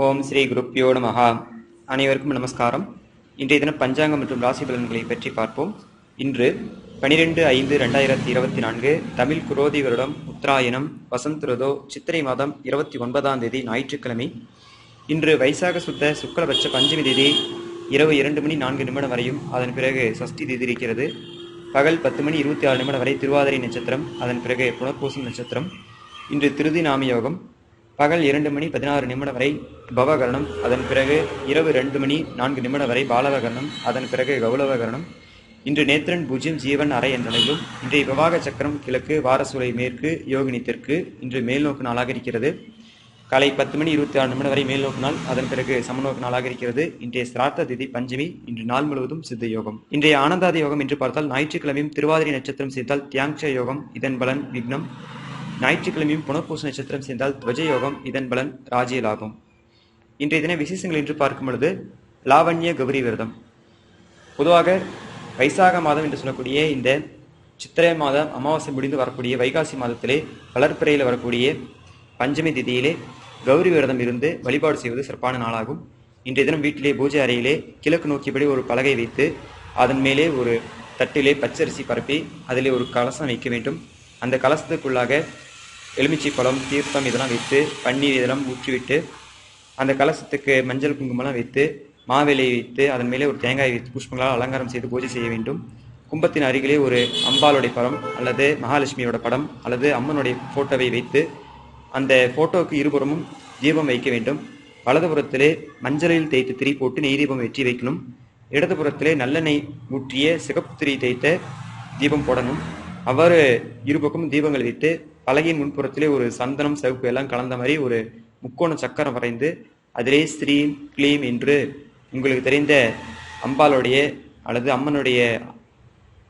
ஓம் ஸ்ரீ குருப்பியோ நமஹா. அனைவருக்கும் நமஸ்காரம். இன்றைய தினம் பஞ்சாங்கம் மற்றும் ராசி பலன்களை பற்றி பார்ப்போம். இன்று 12/5/2024 தமிழ் குரோதி வருடம் உத்தராயணம் வசந்த் ருதோ சித்திரை மாதம் 29ஆம் தேதி ஞாயிற்றுக்கிழமை. இன்று வைசாக சுத்த சுக்லபட்ச பஞ்சமி தேதி இரவு 2:04 வரையும், அதன் பிறகு சஷ்டி தேதி இருக்கிறது. பகல் 10:26 வரை திருவாதிரை நட்சத்திரம், அதன் பிறகு புனர்பூசம் நட்சத்திரம். இன்று திருதி நாம யோகம். பகல் 2:16 வரை பவகரணம், அதன் பிறகு இரவு 2:04 வரை பாலவகரணம், அதன் பிறகு கௌளவகரணம். இன்று நேத்திரன் பூஜ்யம் ஜீவன் அறை என்றழைக்கும். இன்றைய விவாக சக்கரம் கிழக்கு, வாரசூலை மேற்கு, யோகினி தெற்கு. இன்று மேல்நோக்கு நாளாக இருக்கிறது. காலை 10:26 வரை மேல்நோக்கு நாள், அதன் பிறகு சமநோக்கு நாளாக இருக்கிறது. இன்றைய சிரார்த்த திதி பஞ்சமி. இன்று நாள் முழுவதும் சித்த யோகம். இன்றைய ஆனந்தாதி யோகம் என்று பார்த்தால், ஞாயிற்றுக்கிழமையும் திருவாதிரை நட்சத்திரம் சேர்த்தால் தியாங்ஷ யோகம், இதன் பலன் விக்னம். ஞாயிற்றுக்கிழமையும் புனர்பூச நட்சத்திரம் சேர்ந்தால் துவஜ யோகம், இதன் பலன் ராஜ்ய லாபம். இன்றைய தின விசேஷங்கள் என்று பார்க்கும் பொழுது, லாவண்ய கௌரி விரதம். பொதுவாக வைசாக மாதம் என்று சொல்லக்கூடிய இந்த சித்திரை மாதம் அமாவாசை முடிந்து வரக்கூடிய வைகாசி மாதத்திலே வளர்ப்பிறையில் வரக்கூடிய பஞ்சமி திதியிலே கௌரி விரதம் இருந்து வழிபாடு செய்வது சிறப்பான நாளாகும். இன்றைய தினம் வீட்டிலே பூஜை அறையிலே கிழக்கு நோக்கியபடி ஒரு பலகை வைத்து, அதன் மேலே ஒரு தட்டிலே பச்சரிசி பரப்பி அதிலே ஒரு கலசம் வைக்க வேண்டும். அந்த கலசத்துக்குள்ளாக எலுமிச்சை பழம், தீர்த்தம் இதெல்லாம் வைத்து, பன்னீர் இதெல்லாம் ஊற்றிவிட்டு, அந்த கலசத்துக்கு மஞ்சள் குங்குமம்லாம் வைத்து, மாவிலை வைத்து, அதன் மேலே ஒரு தேங்காய் வைத்து புஷ்பங்களால் அலங்காரம் செய்து பூஜை செய்ய வேண்டும். கும்பத்தின் அருகிலே ஒரு அம்பாளுடைய படம் அல்லது மகாலட்சுமியோட படம் அல்லது அம்மனுடைய போட்டோவை வைத்து, அந்த போட்டோவுக்கு இருபுறமும் தீபம் வைக்க வேண்டும். வலதுபுறத்திலே மஞ்சளில் தேய்த்து திரி போட்டு நெய் தீபம் வெற்றி வைக்கணும். இடதுபுறத்திலே நல்லெண்ணெய் ஊற்றிய சிகப்பு திரி தேய்த்த தீபம் போடணும். அவ்வாறு இருபக்கமும் தீபங்கள் வைத்து, பலகையின் முன்புறத்திலே ஒரு சந்தனம் சிவப்பு எல்லாம் கலந்த மாதிரி ஒரு முக்கோண சக்கரம் வரைந்து, அதிலே ஸ்ரீம் கிளீம் என்று உங்களுக்கு தெரிந்த அம்பாளுடைய அல்லது அம்மனுடைய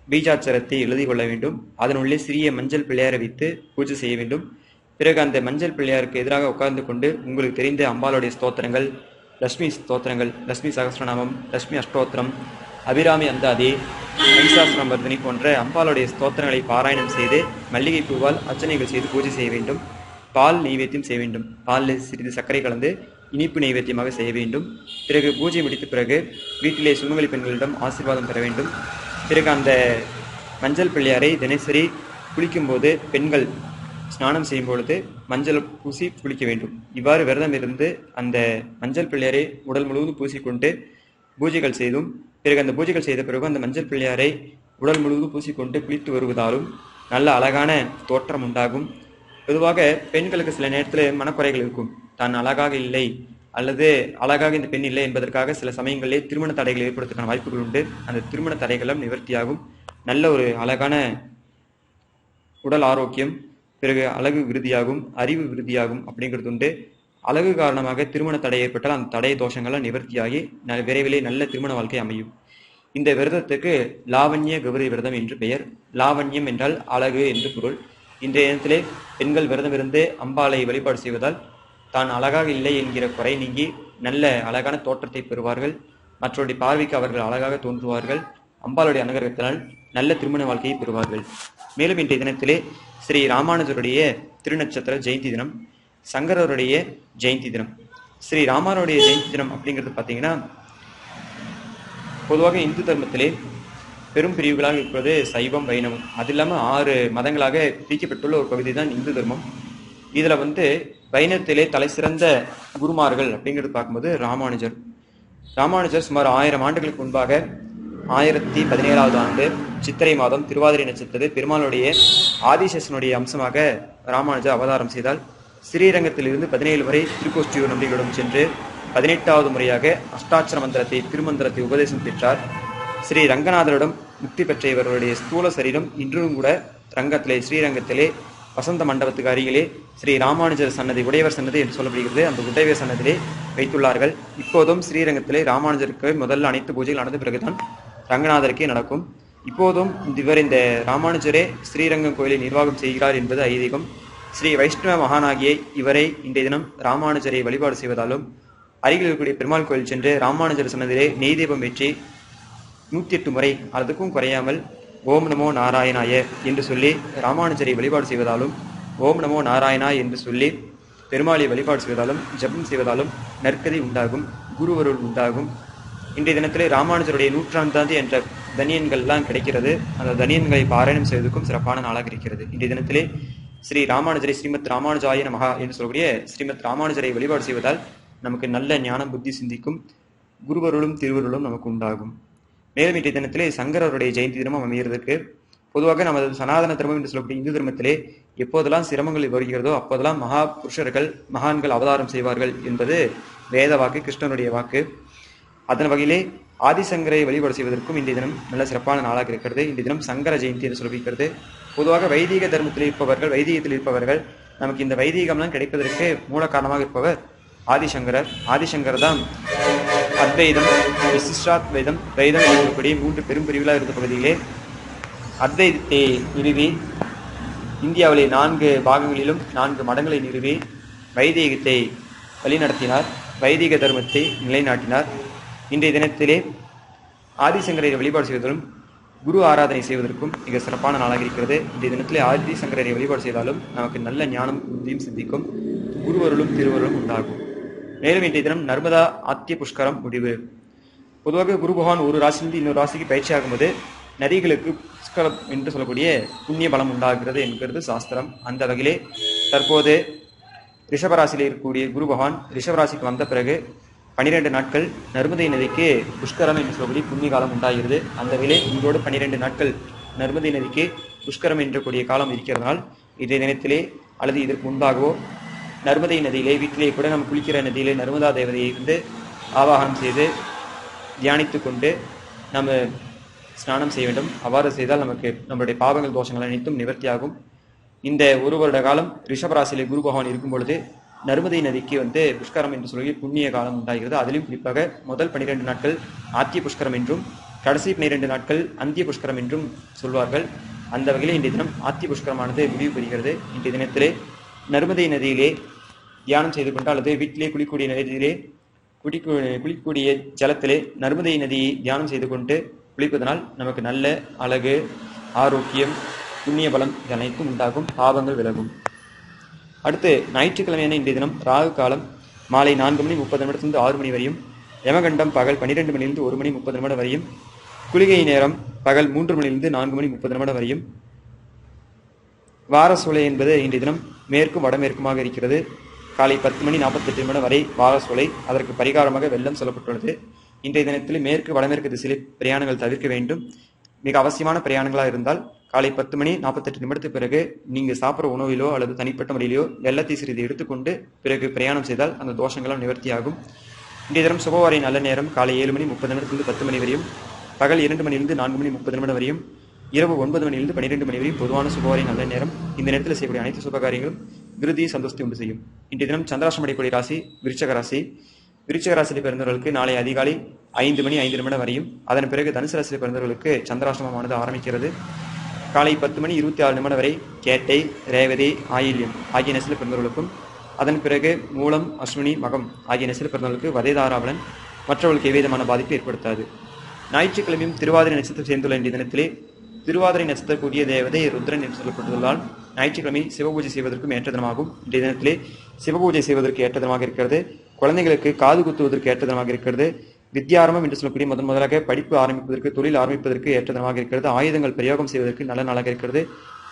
பீஜாட்சரத்தை எழுதி கொள்ள வேண்டும். அதனுள்ளே சிறிய மஞ்சள் பிள்ளையாரை வைத்து பூஜை செய்ய வேண்டும். பிறகு அந்த மஞ்சள் பிள்ளையாருக்கு எதிராக உட்கார்ந்து கொண்டு உங்களுக்கு தெரிந்த அம்பாளுடைய ஸ்தோத்திரங்கள், லட்சுமி ஸ்தோத்திரங்கள், லட்சுமி சகஸ்ரநாமம், லட்சுமி அஷ்டோத்திரம், அபிராமி அந்தாதி, மகிஷாசுரம் வர்தினி போன்ற அம்பாளுடைய ஸ்தோத்திரங்களை பாராயணம் செய்து மல்லிகை பூவால் அர்ச்சனைகள் செய்து பூஜை செய்ய வேண்டும். பால் நெய்வேத்தியம் செய்ய வேண்டும். பாலில் சிறிது சர்க்கரை கலந்து இனிப்பு நெய்வேத்தியமாக செய்ய வேண்டும். பிறகு பூஜை முடித்த பிறகு வீட்டிலே சுமங்கலி பெண்களிடம் ஆசீர்வாதம் பெற வேண்டும். பிறகு அந்த மஞ்சள் பிள்ளையாரை தினசரி குளிக்கும்போது பெண்கள் ஸ்நானம் செய்யும் பொழுது மஞ்சள் பூசி குளிக்க வேண்டும். இவ்வாறு விரதம் இருந்து அந்த மஞ்சள் பிள்ளையாரை உடல் முழுவதும் பூசிக்கொண்டு பூஜைகள் செய்தும், பிறகு அந்த பூஜைகள் செய்த பிறகு அந்த மஞ்சள் பிள்ளையாரை உடல் முழுவதும் பூசிக்கொண்டு குளித்து வருவதாலும் நல்ல அழகான தோற்றம் உண்டாகும். பொதுவாக பெண்களுக்கு சில நேரத்தில் மனக்குறைகள் இருக்கும். தான் அழகாக இல்லை அல்லது அழகாக இந்த பெண் இல்லை என்பதற்காக சில சமயங்களிலே திருமண தடைகள் ஏற்படுவதற்கான வாய்ப்புகள் உண்டு. அந்த திருமண தடைகளும் நிவர்த்தியாகும். நல்ல ஒரு அழகான உடல் ஆரோக்கியம், பிறகு அழகு விருத்தியாகும், அறிவு விருத்தியாகும் அப்படிங்கிறது உண்டு. அழகு காரணமாக திருமண தடை ஏற்பட்டால் அந்த தடை தோஷங்கள்லாம் நிவர்த்தியாகி விரைவிலே நல்ல திருமண வாழ்க்கை அமையும். இந்த விரதத்துக்கு லாவண்ய கௌரி விரதம் என்று பெயர். லாவண்யம் என்றால் அழகு என்று பொருள். இன்றைய தினத்திலே பெண்கள் விரதம் இருந்து அம்பாளை வழிபாடு செய்வதால் தான் அழகாக இல்லை என்கிற குறை நீங்கி நல்ல அழகான தோற்றத்தை பெறுவார்கள். மற்றவருடைய பார்வைக்கு அவர்கள் அழகாக தோன்றுவார்கள். அம்பாளுடைய அனுகிரகத்தினால் நல்ல திருமண வாழ்க்கையை பெறுவார்கள். மேலும் இன்றைய தினத்திலே ஸ்ரீ ராமானுஜருடைய திருநட்சத்திர ஜெயந்தி தினம், சங்கரருடைய ஜெயந்தி தினம். ஸ்ரீ ராமருடைய ஜெயந்தி தினம் அப்படிங்கிறது பார்த்தீங்கன்னா, பொதுவாக இந்து தர்மத்திலே பெரும் பிரிவுகளாக இருப்பது சைவம், வைணவம். அது இல்லாமல் 6 மதங்களாக பிரிக்கப்பட்டுள்ள ஒரு பகுதி தான் இந்து தர்மம். இதில் வைணவத்திலே தலை சிறந்த குருமார்கள் அப்படிங்கிறது பார்க்கும்போது ராமானுஜர் சுமார் 1000 ஆண்டுகளுக்கு முன்பாக 1017ஆவது ஆண்டு சித்திரை மாதம் திருவாதிரை நட்சத்திரத்தில் பெருமாளுடைய ஆதிசேஷனுடைய அம்சமாக ராமானுஜர் அவதாரம் செய்தால், ஸ்ரீரங்கத்திலிருந்து 17 வரை திருக்கோஷ்டியூர் நம்பிகளிடம் சென்று 18வது முறையாக அஷ்டாட்சர மந்திரத்தை திருமந்திரத்தை உபதேசம் பெற்றார். ஸ்ரீ ரங்கநாதரிடம் முக்தி பெற்ற இவர்களுடைய ஸ்தூல சரீரம் இன்றும் கூட ரங்கத்திலே, ஸ்ரீரங்கத்திலே வசந்த மண்டபத்துக்கு அருகிலே ஸ்ரீ ராமானுஜர் சன்னதி, உடையவர் சன்னதி என்று சொல்லப்படுகிறது, அந்த உடையவர் சன்னதியிலே வைத்துள்ளார்கள். இப்போதும் ஸ்ரீரங்கத்திலே ராமானுஜருக்கு முதல்ல அனைத்து பூஜைகள் நடந்த பிறகுதான் ரங்கநாதருக்கே நடக்கும். இப்போதும் இந்த ராமானுஜரே ஸ்ரீரங்கம் கோயிலை நிர்வாகம் செய்கிறார் என்பது ஐதீகம். ஸ்ரீ வைஷ்ணவ மகானாகிய இவரை இன்றைய தினம் ராமானுஜரை வழிபாடு செய்வதாலும், அருகில் இருக்கக்கூடிய பெருமாள் கோயில் சென்று ராமானுஜர் சன்னதியிலே நெய் தீபம் ஏற்றி 108 முறை அதுக்கும் குறையாமல் ஓம் நமோ நாராயணாய என்று சொல்லி ராமானுஜரை வழிபாடு செய்வதாலும், ஓம் நமோ நாராயணா என்று சொல்லி பெருமாளை வழிபாடு செய்வதாலும் ஜபம் செய்வதாலும் நற்கதி உண்டாகும், குருவருள் உண்டாகும். இன்றைய தினத்திலே ராமானுஜருடைய 100ஆம் என்ற தனியன்கள்லாம் கிடைக்கிறது. அந்த தனியன்களை பாராயணம் செய்வதற்கும் சிறப்பான நாளாக இருக்கிறது. இன்றைய தினத்திலே ஸ்ரீ ராமானுஜரை ஸ்ரீமத் ராமானுஜாய நமஹா என்று சொல்லக்கூடிய ஸ்ரீமத் ராமானுஜரை வழிபாடு செய்வதால் நமக்கு நல்ல ஞானம் புத்தி சிந்திக்கும், குருவருளும் திருவருளும் நமக்கு உண்டாகும். மேலும் இன்றைய தினத்திலே சங்கரருடைய ஜெயந்தி தினமும் அமைகிறதுக்கு பொதுவாக நமது சனாதன தர்மம் என்று சொல்லக்கூடிய இந்து தர்மத்திலே எப்போதெல்லாம் சிரமங்கள் வருகிறதோ அப்போதெல்லாம் மகா புருஷர்கள் மகான்கள் அவதாரம் செய்வார்கள் என்பது வேத வாக்கு, கிருஷ்ணனுடைய வாக்கு. அதன் வகையிலே ஆதிசங்கரை வழிபாடு செய்வதற்கும் இன்றைய தினம் நல்ல சிறப்பான நாளாக இருக்கிறது. இன்றைய தினம் சங்கர ஜெயந்தி என்று சொல்லிக்கிறது. பொதுவாக வைதீக தர்மத்தில் இருப்பவர்கள், வைதீகத்தில் இருப்பவர்கள் நமக்கு இந்த வைதீகம்லாம் கிடைப்பதற்கு மூல காரணமாக இருப்பவர் ஆதிசங்கரர். ஆதிசங்கர் தான் அத்வைதம், விசிஷ்டாத்வைதம், வைதம் சொல்லக்கூடிய 3 பெரும் பிரிவுகளாக இருந்த பகுதியிலே அத்வைதத்தை நிறுவி இந்தியாவிலே 4 பாகங்களிலும் 4 மடங்களை நிறுவி வைதீகத்தை வழிநடத்தினார், வைதீக தர்மத்தை நிலைநாட்டினார். இன்றைய தினத்திலே ஆதிசங்கரை வழிபாடு செய்வதிலும் குரு ஆராதனை செய்வதற்கும் மிக சிறப்பான நாளாக இருக்கிறது. இன்றைய தினத்திலே ஆதிசங்கரை வழிபாடு செய்தாலும் நமக்கு நல்ல ஞானம் புத்தியும் சிந்திக்கும், குருவருளும் திருவருளும் உண்டாகும். மேலும் இன்றைய தினம் நர்மதா ஆத்திய புஷ்கரம் முடிவு. பொதுவாக குரு பகவான் ஒரு ராசியிலிருந்து இன்னொரு ராசிக்கு பயிற்சி ஆகும்போது நதிகளுக்கு புஷ்கரம் என்று சொல்லக்கூடிய புண்ணிய பலம் உண்டாகிறது என்கிறது சாஸ்திரம். அந்த வகையிலே தற்போது ரிஷபராசியில் இருக்கக்கூடிய குரு பகவான் ரிஷபராசிக்கு வந்த பிறகு 12 நாட்கள் நர்மதை நதிக்கு புஷ்கரம் என்று சொல்லக்கூடிய புண்ணிய காலம் உண்டாகிறது. அந்த வகையிலே இன்றோடு 12 நாட்கள் நர்மதை நதிக்கு புஷ்கரம் என்ற கூடிய காலம் இருக்கிறதுனால் இன்றைய தினத்திலே அல்லது இதற்கு முன்பாகவோ நர்மதை நதியிலே வீட்டிலே கூட நம்ம குளிக்கிற நதியிலே நர்மதா தேவதையை வந்து ஆவாகனம் செய்து தியானித்து கொண்டு நம்ம ஸ்நானம் செய்ய வேண்டும். அவ்வாறு செய்தால் நமக்கு நம்மளுடைய பாவங்கள் தோஷங்கள் அனைத்தும் நிவர்த்தியாகும். இந்த ஒரு வருட காலம் ரிஷபராசியிலே குரு பகவான் இருக்கும் பொழுது நர்மதை நதிக்கு வந்து புஷ்கரம் என்று சொல்லி புண்ணிய காலம் உண்டாகிறது. அதிலும் குறிப்பாக முதல் 12 நாட்கள் ஆத்திய புஷ்கரம் என்றும் கடைசி 12 நாட்கள் அந்திய புஷ்கரம் என்றும் சொல்வார்கள். அந்த வகையில் இன்றைய தினம் ஆத்திய புஷ்கரமானது முடிவு பெறுகிறது. இன்றைய தினத்திலே நர்மதை நதியிலே தியானம் செய்து கொண்டு அல்லது வீட்டிலே குளிக்கூடிய நதியிலே குளிக்கக்கூடிய ஜலத்திலே நர்மதை நதியை தியானம் செய்து கொண்டு குளிப்பதனால் நமக்கு நல்ல அழகு, ஆரோக்கியம், புண்ணிய பலம் இது அனைத்தும் உண்டாகும், பாவங்கள் விலகும். அடுத்து ஞாயிற்றுக்கிழமையான இன்றைய தினம் ராகு காலம் மாலை 4:30 6 மணி வரையும், யமகண்டம் பகல் 12 மணிலிருந்து 1 மணி 30 நிமிடம் வரையும், குளிகை நேரம் பகல் 3 மணிலிருந்து 4 மணி 30 நிமிடம் வரையும். வாரசோலை என்பது இன்றைய தினம் மேற்கும் வடமேற்குமாக இருக்கிறது. காலை 10 மணி 48 நிமிடம் வரை வாரசோலை. அதற்கு பரிகாரமாக வெள்ளம் சொல்லப்பட்டுள்ளது. இன்றைய தினத்தில் மேற்கு வடமேற்கு திசையில் பிரயாணங்கள் தவிர்க்க வேண்டும். மிக அவசியமான பிரயாணங்களாக இருந்தால் காலை 10 மணி 48 நிமிடத்துக்கு பிறகு நீங்கள் சாப்பிட்ற உணவிலோ அல்லது தனிப்பட்ட முறையிலோ வெள்ளத்தை சிறிது எடுத்துக்கொண்டு பிறகு பிரயாணம் செய்தால் அந்த தோஷங்களும் நிவர்த்தியாகும். இன்றைய தினம் சுபவாரி நல்ல நேரம் காலை 7 மணி 30 நிமிடத்திலிருந்து 10 மணி வரையும், பகல் 2 மணிலிருந்து 4 மணி 30 நிமிடம் வரையும், இரவு 9 மணிலிருந்து 12 மணி வரையும் பொதுவான சுபவாரி நல்ல நேரம். இந்த நேரத்தில் செய்யக்கூடிய அனைத்து சுபகாரியங்களும் விருதி சந்தோஷத்தை உண்டு செய்யும். இன்றைய தினம் சந்திராஷ்டமம் அடையக்கூடிய ராசி விருச்சக ராசி. விருச்சக ராசியில் பிறந்தவர்களுக்கு நாளை அதிகாலை 5 மணி 5 நிமிடம் வரையும், அதன் பிறகு தனுசு ராசியில் பிறந்தவர்களுக்கு சந்திராஷ்டமமானது ஆரம்பிக்கிறது. காலை 10 மணி 26 நிமிடம் வரை கேட்டை, ரேவதி, ஆயில்யம் ஆகிய நெசில் பிறந்தவர்களுக்கும், அதன் பிறகு மூலம், அஸ்வினி, மகம் ஆகிய நெசில் பிறந்தவர்களுக்கு வதைதாராவலன் மற்றவர்களுக்கு எவ்விதமான பாதிப்பு ஏற்படுத்தாது. ஞாயிற்றுக்கிழமையும் திருவாதிரை நட்சத்திரம் சேர்ந்துள்ள இன்றைய தினத்திலே திருவாதிரை நட்சத்திரக்கூடிய தேவதை ருத்ரன் என்று சொல்லப்பட்டுள்ளதால் ஞாயிற்றுக்கிழமை சிவபூஜை செய்வதற்கும் ஏற்ற தினமாகும். இன்றைய தினத்திலே சிவபூஜை செய்வதற்கு ஏற்ற தினமாக இருக்கிறது. குழந்தைகளுக்கு காது குத்துவதற்கு ஏற்ற தினமாக இருக்கிறது. வித்யாரம்பம் என்று சொல்லக்கூடிய முதலாக படிப்பு ஆரம்பிப்பதற்கு, தொழில் ஆரம்பிப்பதற்கு ஏற்ற தினமாக இருக்கிறது. ஆயுதங்கள் பிரயோகம் செய்வதற்கு நல்ல நாளாக இருக்கிறது.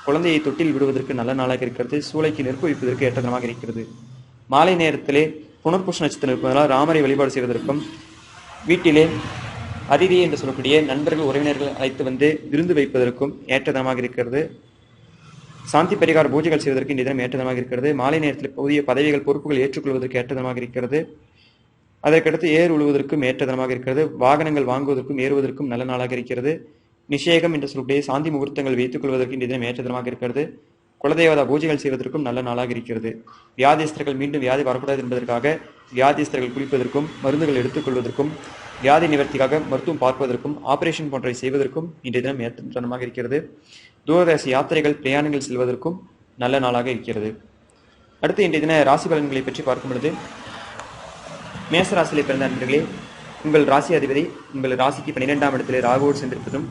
குழந்தையை தொட்டில் விடுவதற்கு நல்ல நாளாக இருக்கிறது. சூளைக்கு நெருப்பு வைப்பதற்கு ஏற்ற தினமாக இருக்கிறது. மாலை நேரத்திலே புனர்பூச நட்சத்திரம் இருப்பதனால் ராமரை வழிபாடு செய்வதற்கும், வீட்டிலே அதிதி என்று சொல்லக்கூடிய நண்பர்கள் உறவினர்கள் அழைத்து வந்து விருந்து வைப்பதற்கும் ஏற்ற தினமாக இருக்கிறது. சாந்தி பரிகார பூஜைகள் செய்வதற்கு இந்த தினம் ஏற்ற தினமாக இருக்கிறது. மாலை நேரத்தில் புதிய பதவிகள் பொறுப்புகள் ஏற்றுக்கொள்வதற்கு ஏற்ற தினமாக இருக்கிறது. அதற்கடுத்து ஏர் உழுவதற்கும் ஏற்ற தினமாக இருக்கிறது. வாகனங்கள் வாங்குவதற்கும் ஏறுவதற்கும் நல்ல நாளாக இருக்கிறது. நிஷேகம் என்று சொல்லக்கூடிய சாந்தி முகூர்த்தங்கள் வைத்துக் கொள்வதற்கு இந்த தினம் ஏற்ற தினமாக இருக்கிறது. குலதேவதா பூஜைகள் செய்வதற்கும் நல்ல நாளாக இருக்கிறது. வியாதிஸ்தர்கள் மீண்டும் வியாதி வரக்கூடாது என்பதற்காக வியாதிஸ்தர்கள் குளிப்பதற்கும், மருந்துகள் எடுத்துக்கொள்வதற்கும், வியாதி நிவர்த்திக்காக மருத்துவம் பார்ப்பதற்கும், ஆபரேஷன் போன்றவை செய்வதற்கும் இன்றைய தினம் ஏற்ற தினமாக இருக்கிறது. தூரதேச யாத்திரைகள் பிரயாணங்கள் செல்வதற்கும் நல்ல நாளாக இருக்கிறது. அடுத்து இன்றைய தின ராசி பலன்களை பற்றி பார்க்கும் பொழுது, மேச ராசியிலே பிறந்த நண்பர்களே, உங்கள் ராசி அதிபதி உங்கள் ராசிக்கு 12ஆம் இடத்திலே ராகுவோடு சென்றிருப்பதும்,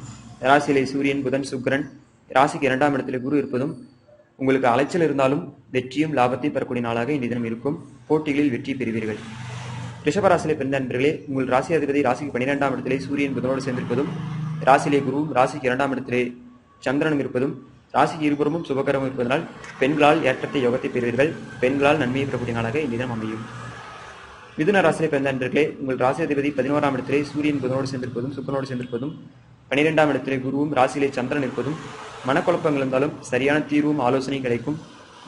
ராசியிலே சூரியன், புதன், சுக்கிரன், ராசிக்கு 2ஆம் இடத்திலே குரு இருப்பதும், உங்களுக்கு அலைச்சல் இருந்தாலும் வெற்றியும் லாபத்தையும் பெறக்கூடிய நாளாக இன்றைய தினம் இருக்கும். போட்டிகளில் வெற்றி பெறுவீர்கள். ரிஷபராசியிலே பிறந்த நண்பர்களே, உங்கள் ராசி அதிபதி ராசிக்கு 12ஆம் இடத்திலே சூரியன் புதனோடு சேர்ந்திருப்பதும், ராசியிலே குருவும் ராசிக்கு 2ஆம் இடத்திலே சந்திரனும் இருப்பதும், ராசிக்கு இருபுறமும் சுபகரமும் இருப்பதனால் பெண்களால் ஏற்றத்தை யோகத்தை பெறுவீர்கள். பெண்களால் நன்மையை பெறக்கூடிய நாளாக இந்த தினம் அமையும். மிதுன ராசியிலே பிறந்த நண்பர்களே, உங்கள் ராசி அதிபதி 11ஆம் இடத்திலே சூரியன் புதனோடு சேர்ந்திருப்பதும், சுக்கரனோடு சேர்ந்திருப்பதும், 12ஆம் இடத்திலே குருவும் ராசியிலே சந்திரன் இருப்பதும், மனக்குழப்பங்கள் இருந்தாலும் சரியான தீர்வும் ஆலோசனையும் கிடைக்கும்.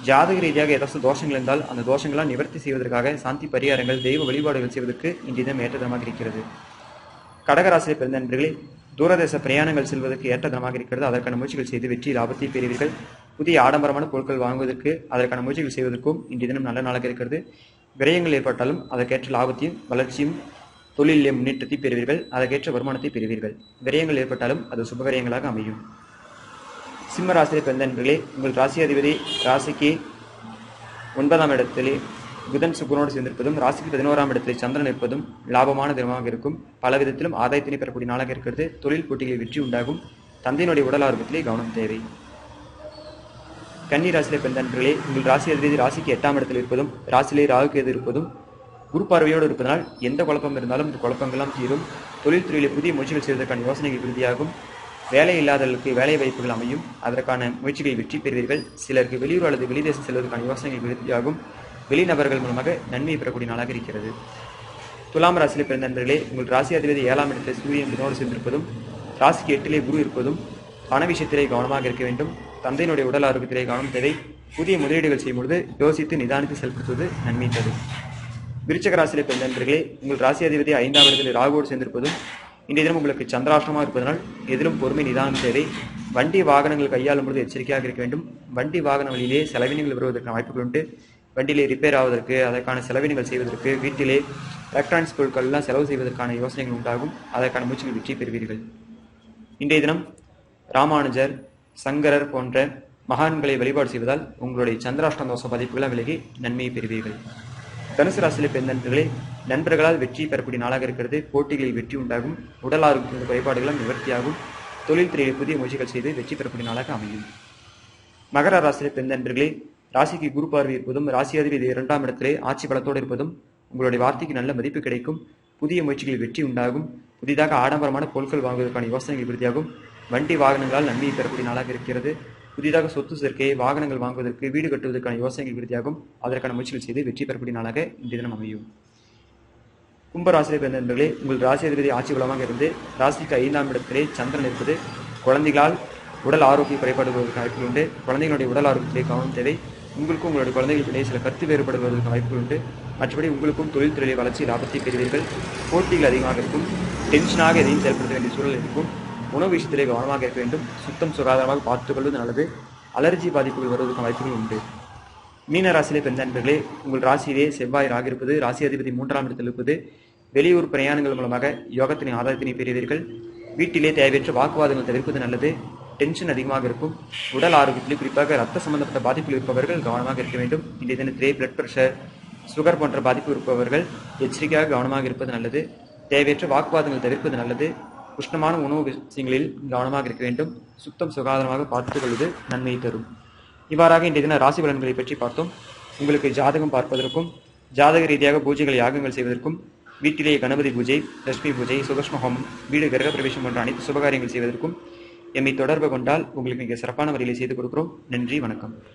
ஜாதக ரீதியாக ஏதாச்சும் தோஷங்கள் இருந்தால் அந்த தோஷங்களால் நிவர்த்தி செய்வதற்காக சாந்தி பரிகாரங்கள், தெய்வ வழிபாடுகள் செய்வதற்கு இன்றைய தினம் ஏற்ற தினமாக இருக்கிறது. கடகராசியை பிறந்த நண்பர்களே, தூரதேச பிரயாணங்கள் செல்வதற்கு ஏற்ற தினமாக இருக்கிறது. அதற்கான முயற்சிகள் செய்து வெற்றி லாபத்தை பெறுவீர்கள். புதிய ஆடம்பரமான பொருட்கள் வாங்குவதற்கு அதற்கான முயற்சிகள் செய்வதற்கும் இன்றைய தினம் நல்ல நாளாக இருக்கிறது. விரயங்கள் ஏற்பட்டாலும் அதற்கேற்ற லாபத்தையும் வளர்ச்சியும் தொழிலே முன்னேற்றத்தை பெறுவீர்கள். அதற்கேற்ற வருமானத்தை பெறுவீர்கள். விரயங்கள் ஏற்பட்டாலும் அது சுபவிரயங்களாக அமையும். சிம்ம ராசியிலே பிறந்த நண்பர்களே, உங்கள் ராசி அதிபதி ராசிக்கு 9ஆம் இடத்திலே புதன் சுக்கரனோடு சேர்ந்திருப்பதும், ராசிக்கு 11ஆம் இடத்திலே சந்திரன் இருப்பதும் லாபமான தினமாக இருக்கும். பல விதத்திலும் ஆதாயத்தினை பெறக்கூடிய நாளாக இருக்கிறது. தொழில் போட்டிகளில் வெற்றி உண்டாகும். தந்தையினுடைய உடல் ஆரோக்கியத்திலே கவனம் தேவை. கன்னி ராசியிலே பிறந்த நண்பர்களே, உங்கள் ராசி அதிபதி ராசிக்கு 8ஆம் இடத்தில் இருப்பதும், ராசியிலே ராகு கேது இருப்பதும், குரு பார்வையோடு இருப்பதனால் எந்த குழப்பம் இருந்தாலும் இந்த குழப்பங்கள்லாம் தீரும். தொழில் துறையிலே புதிய முயற்சிகள் செய்வதற்கான யோசனைகள் உறுதியாகும். வேலை இல்லாதவர்களுக்கு வேலை வாய்ப்புகள் அமையும். அதற்கான முயற்சிகளில் வெற்றி பெறுவீர்கள். சிலருக்கு வெளியூர் அல்லது வெளிதேசம் செல்வதற்கான யோசனைகள் உறுதியாகும். வெளிநபர்கள் மூலமாக நன்மை பெறக்கூடிய நாளாக இருக்கிறது. துலாம் ராசியிலே பிறந்த நண்பர்களே, உங்கள் ராசி அதிபதி 7ஆம் இடத்தில் சூரியன் புதனோடு சேர்ந்திருப்பதும், ராசிக்கு 8லே குரு இருப்பதும், பண விஷயத்திலே கவனமாக இருக்க வேண்டும். தந்தையினுடைய உடல் ஆரோக்கியத்திலே கவனம் தேவை. புதிய முதலீடுகள் செய்யும்பொழுது யோசித்து நிதானித்து செயல்படுத்துவது நன்மை தரும். விருச்சிக ராசியிலே பிறந்த நண்பர்களே, உங்கள் ராசி அதிபதி 5ஆம் இடத்தில் ராகுவோடு சேர்ந்திருப்பதும், இன்றைய தினம் உங்களுக்கு சந்திராஷ்டமாக இருப்பதனால் எதிலும் பொறுமை நிதானம் தேவை. வண்டி வாகனங்கள் கையாளும் பொழுது எச்சரிக்கையாக இருக்க வேண்டும். வண்டி வாகன வழியிலே செலவினங்கள் வருவதற்கான வாய்ப்புகள் உண்டு. வண்டியிலே ரிப்பேர் ஆவதற்கு, அதற்கான செலவினங்கள் செய்வதற்கு, வீட்டிலே எலக்ட்ரானிக்ஸ் பொருட்கள்லாம் செலவு செய்வதற்கான யோசனைகள் உண்டாகும். அதற்கான முயற்சிகள் வெற்றி பெறுவீர்கள். இன்றைய தினம் ராமானுஜர், சங்கரர் போன்ற மகான்களை வழிபாடு செய்வதால் உங்களுடைய சந்திராஷ்டம் தோஷ பாதிப்புகளாக விலகி நன்மையை பெறுவீர்கள். தனுசு ராசியிலே பிறந்த நண்பர்களே, நண்பர்களால் வெற்றி பெறக்கூடிய நாளாக இருக்கிறது. போட்டிகளில் வெற்றி உண்டாகும். உடல் ஆரோக்கிய குறைபாடுகளும் நிவர்த்தியாகும். தொழில் துறையில் புதிய முயற்சிகள் செய்து வெற்றி பெறக்கூடிய நாளாக அமையும். மகர ராசியிலே பிறந்த நண்பர்களே, ராசிக்கு குரு பார்வை இருப்பதும், ராசி அதிபதி 2ஆம் இடத்திலே ஆட்சி பலத்தோடு இருப்பதும் உங்களுடைய வார்த்தைக்கு நல்ல மதிப்பு கிடைக்கும். புதிய முயற்சிகளில் வெற்றி உண்டாகும். புதிதாக ஆடம்பரமான பொருட்கள் வாங்குவதற்கான யோசனைகள் உறுதியாகும். வண்டி வாகனங்களால் நன்மையை பெறக்கூடிய நாளாக இருக்கிறது. புதிதாக சொத்து சேர்க்கை, வாகனங்கள் வாங்குவதற்கு, வீடு கட்டுவதற்கான யோசனைகள் விருத்தியாகும். அதற்கான முயற்சிகள் செய்து வெற்றி பெறக்கூடிய நாளாக இன்றைய தினம் அமையும். கும்பராசியிலே பிறந்த நண்பர்களே, உங்கள் ராசி அதிபதி ஆட்சி பலமாக இருந்து ராசிக்கு 5ஆம் இடத்திலே சந்திரன் இருப்பது குழந்தைகளால் உடல் ஆரோக்கிய குறைபாடுகளுக்கு வாய்ப்புகள் உண்டு. குழந்தைகளுடைய உடல் ஆரோக்கியத்திலே கவனம் தேவை. உங்களுக்கும் உங்களுடைய குழந்தைகளுக்கிடையே சில கருத்து வேறுபடுவதற்கு வாய்ப்புகள் உண்டு. மற்றபடி உங்களுக்கும் தொழில் துறையை வளர்ச்சி லாபத்தை பெறுவீர்கள். போட்டிகள் அதிகமாக இருக்கும். டென்ஷனாக எதையும் செயல்படுத்த வேண்டிய சூழல் இருக்கும். உணவு விஷயத்திலே கவனமாக இருக்க வேண்டும். சுத்தம் சுகாதாரமாக பார்த்துக் கொள்வது நல்லது. அலர்ஜி பாதிப்புகள் வருவதற்கான வாய்ப்புகள் உண்டு. மீன ராசியிலே பிறந்த நண்பர்களே, உங்கள் ராசியிலே செவ்வாய் ராகு இருப்பது, ராசி அதிபதி 3ஆம் இடத்தில் இருப்பது, வெளியூர் பிரயாணங்கள் மூலமாக யோகத்தினை ஆதாயத்தினை பெறுவீர்கள். வீட்டிலே தேவையற்ற வாக்குவாதங்கள் தவிர்ப்பது நல்லது. டென்ஷன் அதிகமாக இருக்கும். உடல் ஆரோக்கியத்திலே குறிப்பாக ரத்த சம்பந்தப்பட்ட பாதிப்புகள் இருப்பவர்கள் கவனமாக இருக்க வேண்டும். இன்றைய தினத்திலே பிளட் பிரஷர், சுகர் போன்ற பாதிப்பு இருப்பவர்கள் எச்சரிக்கையாக கவனமாக இருப்பது நல்லது. தேவையற்ற வாக்குவாதங்கள் தவிர்ப்பது நல்லது. உஷ்ணமான உணவு விஷயங்களில் கவனமாக இருக்க வேண்டும். சுத்தம் சுகாதாரமாக பார்த்துக் கொள்வது நன்மை தரும். இவ்வாறாக இன்றைய தின ராசி பலன்களை பற்றி பார்த்தோம். உங்களுக்கு ஜாதகம் பார்ப்பதற்கும், ஜாதக ரீதியாக பூஜைகள் யாகங்கள் செய்வதற்கும், வீட்டிலேயே கணபதி பூஜை, லட்சுமி பூஜை, சுகஷ்ம ஹோமம், வீடு கிரக பிரவேசம் போன்ற அனைத்து சுபகாரியங்கள் செய்வதற்கும் எம்மை தொடர்பு கொண்டால் உங்களுக்கு மிக சிறப்பான வழியில் செய்து கொடுக்கிறோம். நன்றி, வணக்கம்.